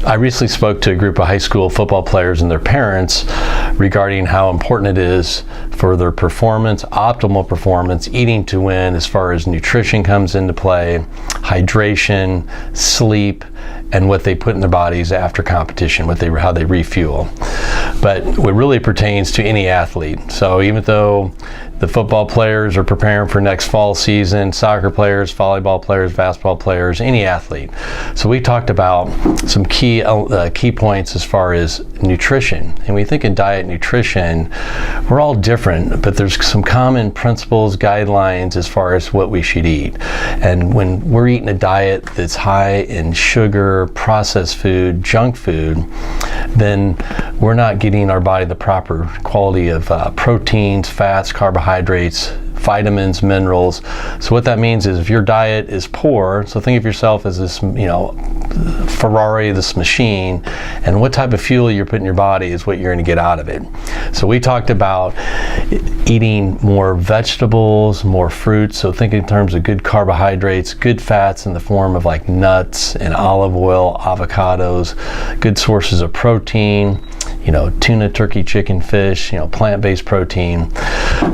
I recently spoke to a group of high school football players and their parents regarding how important it is for their performance, optimal performance, eating to win as far as nutrition comes into play, hydration, sleep, and what they put in their bodies after competition, how they refuel. But it really pertains to any athlete. So even though the football players are preparing for next fall season, soccer players, volleyball players, basketball players, any athlete. So we talked about some key points as far as nutrition. And when we think in diet nutrition, we're all different, but there's some common principles, guidelines as far as what we should eat. And when we're eating a diet that's high in sugar, processed food, junk food, then we're not getting our body the proper quality of proteins, fats, carbohydrates, vitamins, minerals. So what that means is if your diet is poor, so think of yourself as this, Ferrari, this machine, and what type of fuel you're putting in your body is what you're going to get out of it. So we talked about eating more vegetables, more fruits. So think in terms of good carbohydrates, good fats in the form of like nuts and olive oil, avocados, good sources of protein, tuna, turkey, chicken, fish, plant-based protein.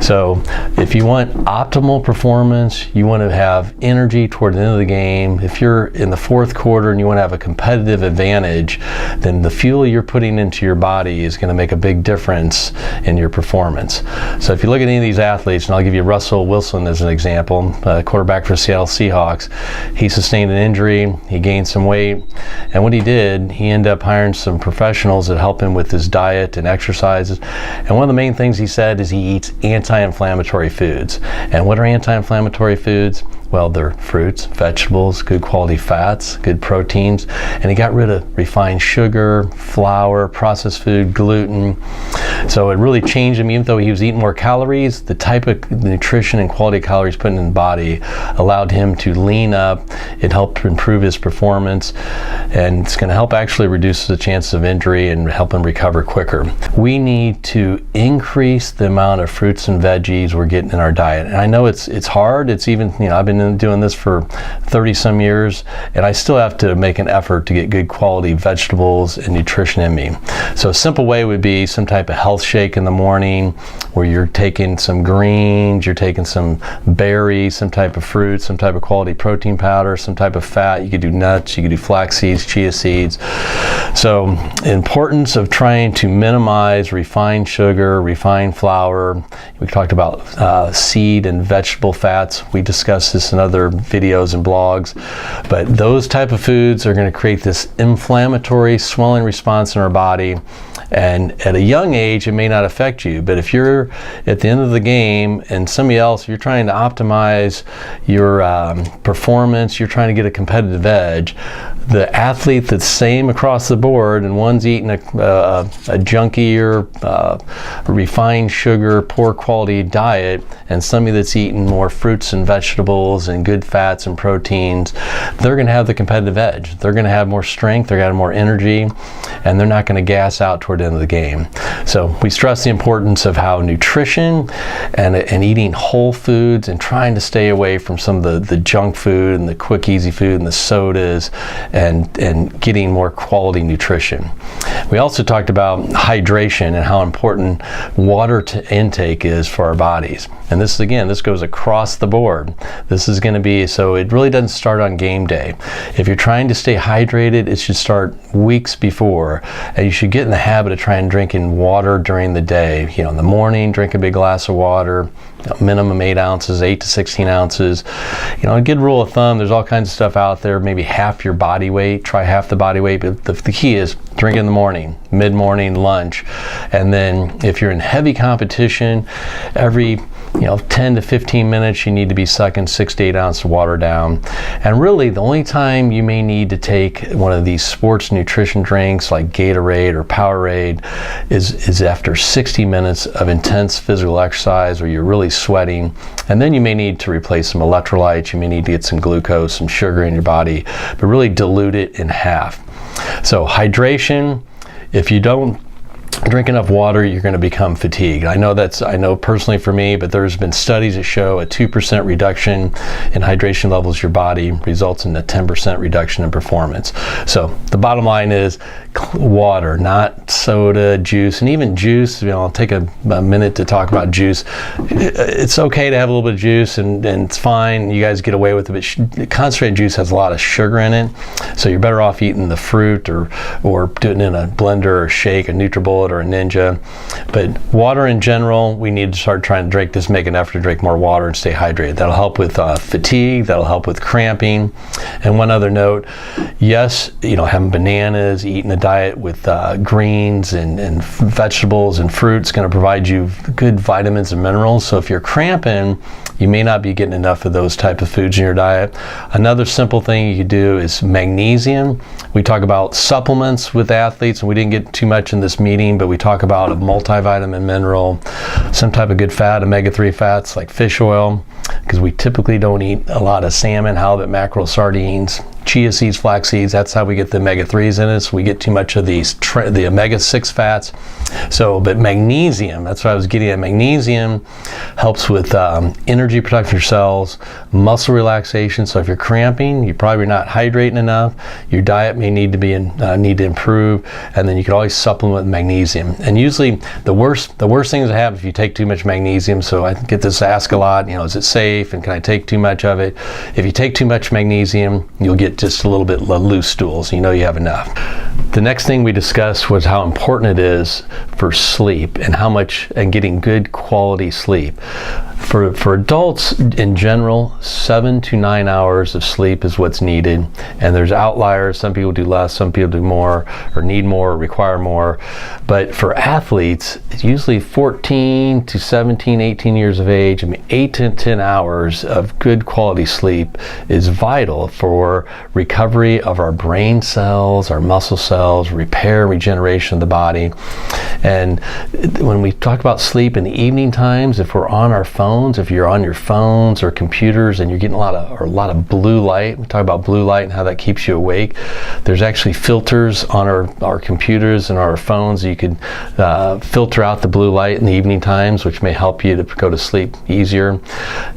So if you want optimal performance, you want to have energy toward the end of the game. If you're in the fourth quarter and you want to have a competitive advantage, then the fuel you're putting into your body is going to make a big difference in your performance. So if you look at any of these athletes, and I'll give you Russell Wilson as an example, quarterback for Seattle Seahawks, he sustained an injury, he gained some weight, and what he did, he ended up hiring some professionals that help him with his diet and exercises. And one of the main things he said is he eats anti-inflammatory foods. And what are anti-inflammatory foods? Well, they're fruits, vegetables, good quality fats, good proteins, and he got rid of refined sugar, flour, processed food, gluten. So it really changed him. Even though he was eating more calories, the type of nutrition and quality of calories put in the body allowed him to lean up. It helped improve his performance, and it's going to help actually reduce the chances of injury and help him recover quicker. We need to increase the amount of fruits and veggies we're getting in our diet. And I know it's hard. It's even, I've been doing this for 30 some years, and I still have to make an effort to get good quality vegetables and nutrition in me. So a simple way would be some type of health shake in the morning where you're taking some greens, you're taking some berries, some type of fruit, some type of quality protein powder, some type of fat. You could do nuts, you could do flax seeds, chia seeds. So importance of trying to minimize refined sugar, refined flour. We talked about seed and vegetable fats. We discussed this in other videos and blogs, but those type of foods are going to create this inflammatory swelling response in our body. And at a young age, it may not affect you, but if you're at the end of the game and somebody else, you're trying to optimize your performance, you're trying to get a competitive edge, the athlete that's same across the board and one's eating a junkier, refined sugar, poor quality diet, and somebody that's eating more fruits and vegetables and good fats and proteins, they're going to have the competitive edge. They're going to have more strength, they're going to have more energy, and they're not going to gas out toward the end of the game. So we stress the importance of how nutrition and eating whole foods and trying to stay away from some of the junk food and the quick easy food and the sodas, and getting more quality nutrition. We also talked about hydration and how important water intake is for our bodies. And this goes across the board. This is going to be, so it really doesn't start on game day. If you're trying to stay hydrated, it should start weeks before, and you should get in the habit of trying drinking water during the day. In the morning, drink a big glass of water, minimum 8 ounces, 8 to 16 ounces. A good rule of thumb, there's all kinds of stuff out there, maybe half your body weight, try half the body weight, but the key is drink in the morning, mid-morning, lunch, and then if you're in heavy competition, every 10 to 15 minutes you need to be sucking 6 to 8 ounces of water down. And really the only time you may need to take one of these sports nutrition drinks like Gatorade or Powerade is after 60 minutes of intense physical exercise where you're really sweating, and then you may need to replace some electrolytes, you may need to get some glucose, some sugar in your body, but really dilute it in half. So hydration, if you don't drink enough water, you're going to become fatigued. I know personally for me, but there's been studies that show a 2% reduction in hydration levels in your body results in a 10% reduction in performance. So the bottom line is water, not soda, juice, and even juice. I'll take a minute to talk about juice. It's okay to have a little bit of juice, and it's fine. You guys get away with it, but concentrated juice has a lot of sugar in it, so you're better off eating the fruit or doing it in a blender or shake, a NutriBullet or a Ninja. But water in general, we need to start trying to drink this, make an effort to drink more water and stay hydrated. That'll help with fatigue, that'll help with cramping. And one other note, yes, having bananas, eating a diet with greens and vegetables and fruits is going to provide you good vitamins and minerals. So if you're cramping, you may not be getting enough of those type of foods in your diet. Another simple thing you could do is magnesium. We talk about supplements with athletes, and we didn't get too much in this meeting, but we talk about a multivitamin mineral, some type of good fat, omega-3 fats like fish oil, because we typically don't eat a lot of salmon, halibut, mackerel, sardines, chia seeds, flax seeds. That's how we get the omega-3s in it. So we get too much of the omega-6 fats. But magnesium, that's what I was getting at. Magnesium helps with energy production for your cells, muscle relaxation. So if you're cramping, you're probably not hydrating enough. Your diet may need to improve, and then you can always supplement with magnesium. And usually the worst things that happen if you take too much magnesium. So I get this asked a lot. Is it safe, and can I take too much of it? If you take too much magnesium, you'll get just a little bit loose stools. You have enough. The next thing we discussed was how important it is for sleep and getting good quality sleep. For adults in general, 7 to 9 hours of sleep is what's needed, and there's outliers. Some people do less, some people do more, or need more, or require more. But for athletes, it's usually 14 to 17, 18 years of age. 8 to 10 hours of good quality sleep is vital for recovery of our brain cells, our muscle cells, repair, regeneration of the body. And when we talk about sleep in the evening times, if we're on our phones, if you're on your phones or computers and you're getting a lot of blue light, we talk about blue light and how that keeps you awake. There's actually filters on our computers and our phones. You can filter out the blue light in the evening times, which may help you to go to sleep easier.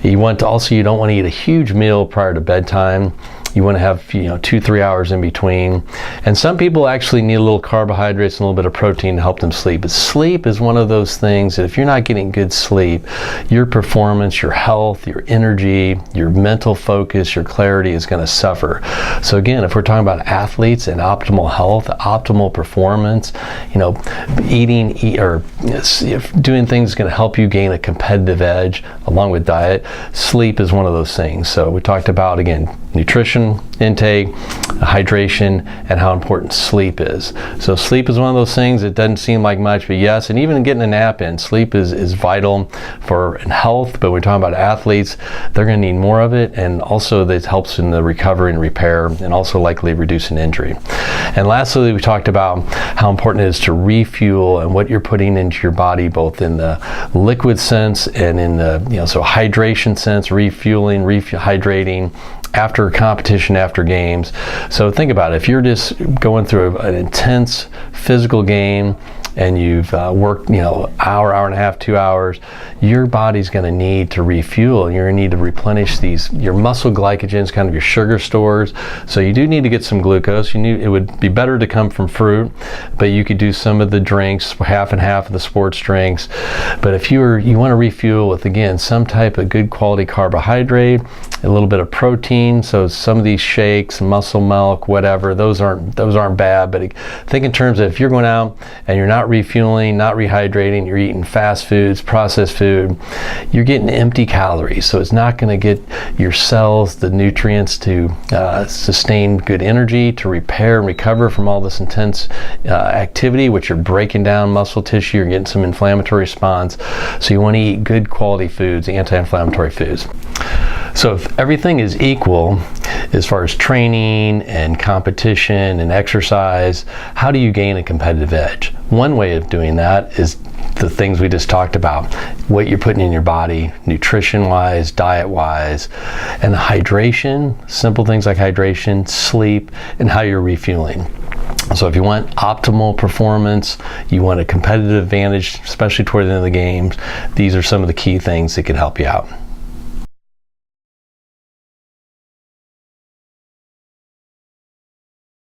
You don't want to eat a huge meal prior to bedtime. You want to have 2-3 hours in between. And some people actually need a little carbohydrates and a little bit of protein to help them sleep. But sleep is one of those things that if you're not getting good sleep, your performance, your health, your energy, your mental focus, your clarity is going to suffer. So again, if we're talking about athletes and optimal health, optimal performance, doing things is going to help you gain a competitive edge along with diet. Sleep is one of those things. So we talked about, again, nutrition intake, hydration, and how important sleep is. So sleep is one of those things that doesn't seem like much, but yes, and even getting a nap in, sleep is vital for health. But we're talking about athletes, they're going to need more of it, and also that helps in the recovery and repair, and also likely reducing injury. And lastly, we talked about how important it is to refuel and what you're putting into your body, both in the liquid sense and in the hydration sense, refueling, hydrating, after competition, after games. So think about it. If you're just going through an intense physical game and you've worked, hour and a half, 2 hours, your body's going to need to refuel. You're going to need to replenish your muscle glycogens, kind of your sugar stores. So you do need to get some glucose. It would be better to come from fruit, but you could do some of the drinks, half and half of the sports drinks. But if you want to refuel with, again, some type of good quality carbohydrate, a little bit of protein. So some of these shakes, muscle milk, whatever, those aren't bad. But think in terms of if you're going out and you're not refueling, not rehydrating, you're eating fast foods, processed food, you're getting empty calories. So it's not going to get your cells the nutrients to sustain good energy, to repair and recover from all this intense activity, which you're breaking down muscle tissue, you're getting some inflammatory response. So you want to eat good quality foods, anti-inflammatory foods. So if everything is equal as far as training and competition and exercise, how do you gain a competitive edge? One way of doing that is the things we just talked about, what you're putting in your body, nutrition-wise, diet-wise, and hydration, simple things like hydration, sleep, and how you're refueling. So if you want optimal performance, you want a competitive advantage, especially toward the end of the games, these are some of the key things that could help you out.